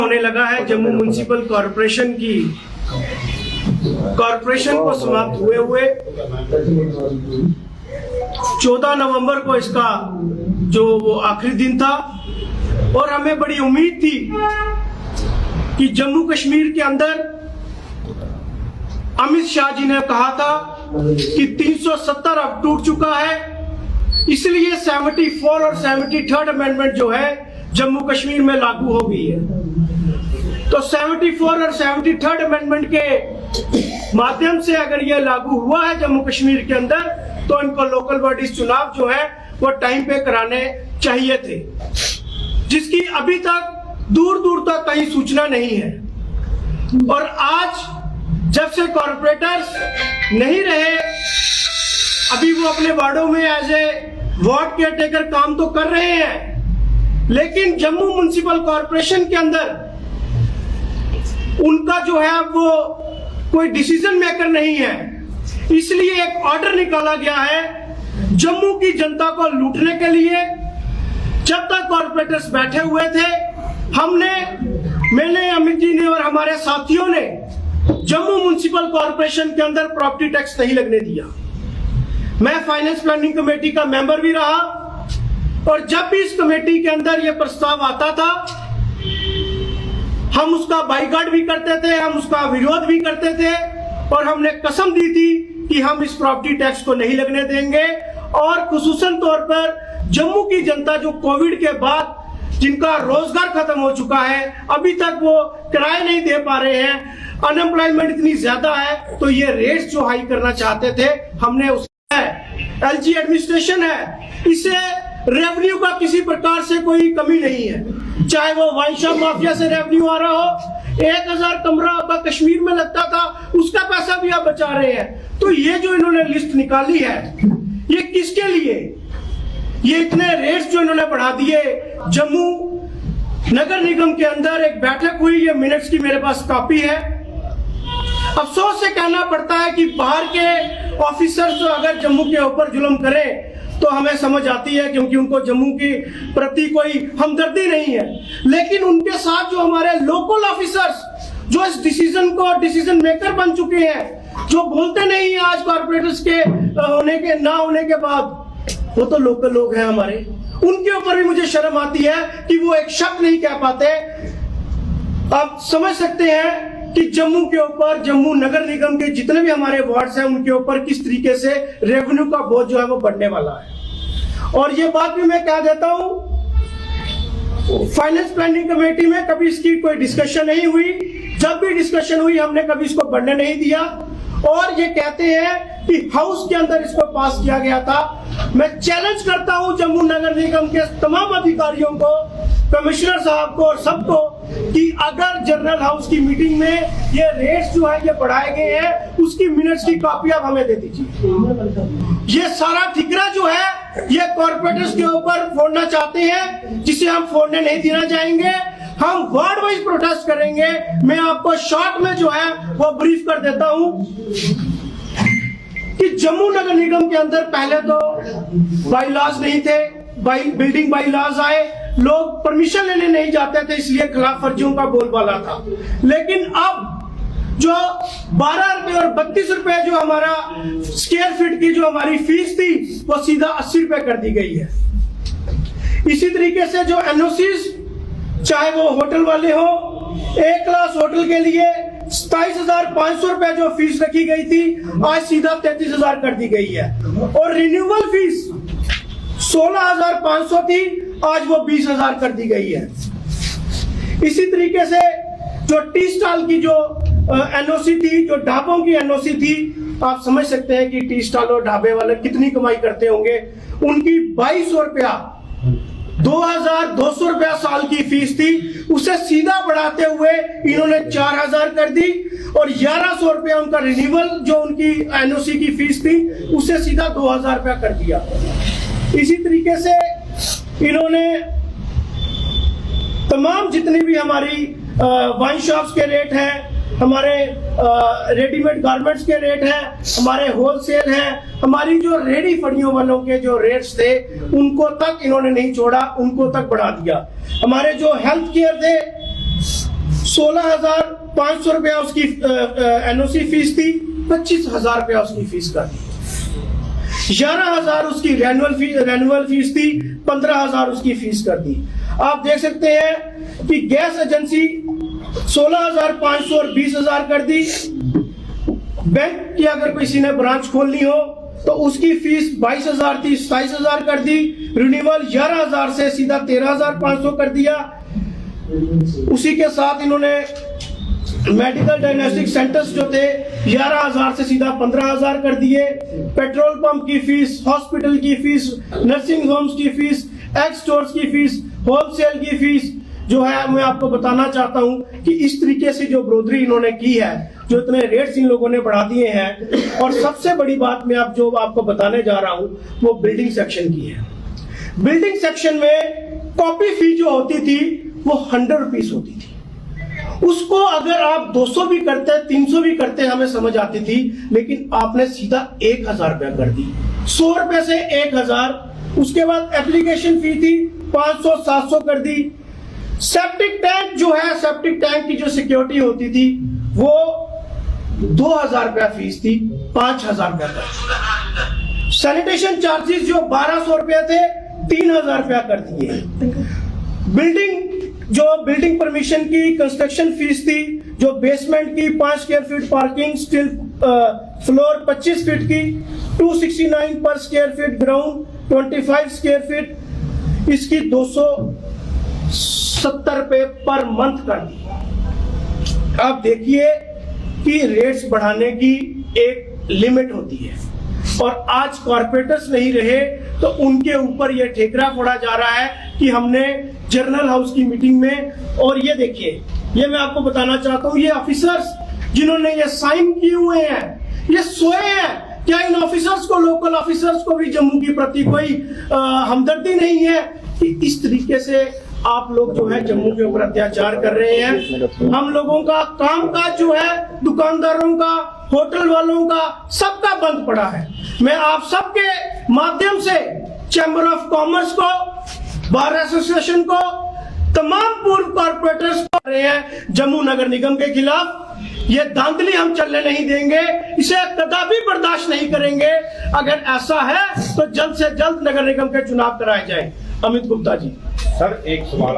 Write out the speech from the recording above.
होने लगा है जम्मू म्युनिसिपल कॉरपोरेशन की कॉरपोरेशन को समाप्त हुए 14 नवंबर को इसका जो वो आखिरी दिन था और हमें बड़ी उम्मीद थी कि जम्मू कश्मीर के अंदर अमित शाह जी ने कहा था कि 370 अब टूट चुका है, इसलिए 74 और 73rd अमेंडमेंट जो है जम्मू कश्मीर में लागू हो गई है। तो 74 और 73rd अमेंडमेंट के माध्यम से अगर ये लागू हुआ है जम्मू कश्मीर के अंदर, तो इनको लोकल बॉडीज चुनाव जो है वो टाइम पे कराने चाहिए थे, जिसकी अभी तक दूर दूर तक कहीं सूचना नहीं है। और आज जब से कॉर्पोरेटर्स नहीं रहे, अभी वो अपने वार्डों में as a ward caretaker काम तो कर रहे हैं, लेकिन जम्मू म्युनिसिपल कॉर्पोरेशन के अंदर उनका जो है वो कोई डिसीजन मेकर नहीं है। इसलिए एक ऑर्डर निकाला गया है जम्मू की जनता को लूटने के लिए। जब तक कॉर्पोरेटर्स बैठे हुए थे, मैंने अमित जी ने और हमारे साथियों ने जम्मू म्युनिसिपल कॉर्पोरेशन के अंदर प्रॉपर्टी टैक्स नहीं लगने दिया। मैं फाइनेंस प्लानिंग कमेटी का मेंबर भी रहा और जब भी इस कमेटी के अंदर यह प्रस्ताव आता था, हम उसका बाइकआउट भी करते थे, हम उसका विरोध भी करते थे और हमने कसम दी थी कि हम इस प्रॉपर्टी टैक्स को नहीं लगने देंगे। और खुसूसन तौर पर जम्मू की जनता जो कोविड के बाद जिनका रोजगार खत्म हो चुका है, अभी तक वो किराए नहीं दे पा रहे हैं, अनएम्प्लॉयमेंट इतनी ज्यादा है, तो ये रेट्स जो हाई करना चाहते थे हमने एलजी एडमिनिस्ट्रेशन है, इसे रेवेन्यू का किसी प्रकार से कोई कमी नहीं है। चाहे वो वाइन शॉप माफिया से रेवेन्यू आ रहा हो, 1000 कमरा आपका कश्मीर में लगता था, उसका पैसा भी आप बचा रहे हैं। तो ये जो इन्होंने लिस्ट निकाली है, ये किसके लिए? ये इतने रेट्स जो इन्होंने बढ़ा दिए। जम्मू नगर निगम के अंदर एक बैठक हुई, ये मिनट्स की मेरे पास कॉपी है। अफसोस से कहना पड़ता है कि बाहर के ऑफिसर्स अगर जम्मू के ऊपर जुल्म करें तो हमें समझ आती है, क्योंकि उनको जम्मू के प्रति कोई हमदर्दी नहीं है। लेकिन उनके साथ जो हमारे लोकल ऑफिसर्स जो इस डिसीजन को डिसीजन मेकर बन चुके हैं, जो बोलते नहीं है आज कॉर्पोरेटर्स के होने के ना होने के बाद, वो तो लोकल लोग हैं हमारे। उनके ऊपर भी मुझे शर्म आती है कि वो एक शब्द नहीं कह पाते। आप समझ सकते हैं कि जम्मू के ऊपर, जम्मू नगर निगम के जितने भी हमारे वार्ड्स हैं, उनके ऊपर किस तरीके से रेवेन्यू का बोझ जो है वो बढ़ने वाला है। और ये बात भी मैं कह देता हूं, फाइनेंस प्लानिंग कमेटी में कभी इसकी कोई डिस्कशन नहीं हुई। जब भी डिस्कशन हुई, हमने कभी इसको बढ़ने नहीं दिया। और ये कहते हैं कि हाउस के अंदर इसको पास किया गया था। मैं चैलेंज करता हूं जम्मू नगर निगम के तमाम अधिकारियों को, कमिश्नर साहब को और सबको, कि अगर जनरल हाउस की मीटिंग में ये रेट्स जो है ये बढ़ाए गए हैं, उसकी मिनट्स की कॉपी आप हमें दे दीजिए। ये सारा ठिकरा जो है ये कॉर्पोरेटर्स के ऊपर फोड़ना चाहते हैं, जिसे हम फोड़ने नहीं देना चाहेंगे। हम वार्ड वाइज प्रोटेस्ट करेंगे। मैं आपको शॉर्ट में जो है वो ब्रीफ कर देता हूं कि जम्मू नगर निगम के अंदर पहले तो बाई लॉज नहीं थे, बिल्डिंग बाई लॉज आए, लोग परमिशन लेने नहीं जाते थे, इसलिए खिलाफ वर्जियों का बोलबाला था। लेकिन अब जो 12 रुपए और 32 रुपए जो हमारा स्क्वायर फीट की जो हमारी फीस थी, वो सीधा 80 रुपए कर दी गई है। इसी तरीके से जो एनओसीज, चाहे वो होटल वाले हो, एक क्लास होटल के लिए 27,500 रुपए जो फीस रखी गई थी, आज सीधा 33,000 कर दी गई है। और रिन्यूअल फीस 16,500 थी, आज वो 20,000 कर दी गई है। इसी तरीके से जो टी स्टॉल की जो एनओसी थी, जो ढाबों की एनओसी थी, आप समझ सकते हैं कि टी स्टॉल और ढाबे वाले कितनी कमाई करते होंगे। उनकी 2200 रुपया, 2,200 रुपया साल की फीस थी, उसे सीधा बढ़ाते हुए इन्होंने 4,000 कर दी। और 1,100 रुपया उनका रिन्यूअल जो उनकी एनओसी की फीस थी, उसे सीधा 2,000 रुपया कर दिया। इसी तरीके से इन्होंने तमाम जितनी भी हमारी वाइन शॉप्स के रेट हैं, हमारे रेडीमेड गारमेंट्स के रेट हैं, हमारे होलसेल हैं, हमारी जो रेडी फड़ियों वालों के जो रेट्स थे उनको तक इन्होंने नहीं छोड़ा, उनको तक बढ़ा दिया। हमारे जो हेल्थ केयर थे 16,500 रुपया उसकी एनओसी फीस थी, 25,000 रुपया उसकी फीस कर दी। 11,000 उसकी रेन्युअल फीस थी, 15,000 उसकी फीस कर दी। आप देख सकते हैं कि गैस एजेंसी 16,500 और 20,000 कर दी। बैंक की अगर किसी ने ब्रांच खोलनी हो तो उसकी फीस 22,000 थी, 27,000 कर दी। रिन्यूअल 11,000 से सीधा 13,500 कर दिया। उसी के साथ इन्होंने मेडिकल डायग्नोस्टिक सेंटर्स जो थे 11,000 से सीधा 15,000 कर दिए। पेट्रोल पंप की फीस, हॉस्पिटल की फीस, नर्सिंग होम्स की फीस, एक्स स्टोर्स की फीस, होलसेल की फीस जो है, मैं आपको बताना चाहता हूं कि इस तरीके से जो ब्रोदरी इन्होंने की है, जो इतने रेट्स इन लोगों ने बढ़ा दिए हैं। और सबसे बड़ी बात मैं जो आपको बताने जा रहा हूं वो बिल्डिंग सेक्शन की है। बिल्डिंग सेक्शन में कॉपी फी जो होती थी वो 100 रुपीज होती थी। उसको अगर आप 200 भी करते, 300 भी करते, हमें समझ आती थी, लेकिन आपने सीधा 1,000 रुपया कर दी। 100 रुपए से 1,000। उसके बाद एप्लीकेशन फी थी 500, 700 कर दी। सेप्टिक टैंक जो है, सेप्टिक टैंक की जो सिक्योरिटी होती थी वो 2,000 रुपया फीस थी, 5,000 रुपया कर। सैनिटेशन चार्जेस जो 1,200 रुपया थे, 3,000 रुपया कर दिए। बिल्डिंग परमिशन की कंस्ट्रक्शन फीस थी, जो बेसमेंट की 5 square feet parking, steel floor 25 feet की, 269 पर square feet ground, 25 square feet, इसकी 270 रुपए पर मंथ कर दी। आप देखिए कि रेट्स बढ़ाने की एक लिमिट होती है, और आज कॉर्पोरेटर्स नहीं रहे तो उनके ऊपर यह ठेकरा फोड़ा जा रहा है कि हमने जर्नल हाउस की मीटिंग में, और ये देखिए, ये मैं आपको बताना चाहता हूं, ये ऑफिसर्स जिन्होंने ये साइन किए हुए हैं, ये सोए हैं। क्या इन ऑफिसर्स को, लोकल ऑफिसर्स को भी जम्मू के प्रति कोई हमदर्दी नहीं है कि इस तरीके से आप लोग जो है जम्मू के ऊपर अत्याचार कर रहे हैं? हम लोगों का कामकाज जो है, दुकानदारों का, होटल वालों का, सबका बंद पड़ा है। मैं आप सबके माध्यम से चैम्बर ऑफ कॉमर्स को, बार एसोसिएशन को, तमाम पूर्व कॉर्पोरेटर्स को रहे हैं जम्मू नगर निगम के खिलाफ। ये धांधली हम चलने नहीं देंगे, इसे कदापि बर्दाश्त नहीं करेंगे। अगर ऐसा है तो जल्द से जल्द नगर निगम के चुनाव कराए जाएं। अमित गुप्ता जी। सर, एक सवाल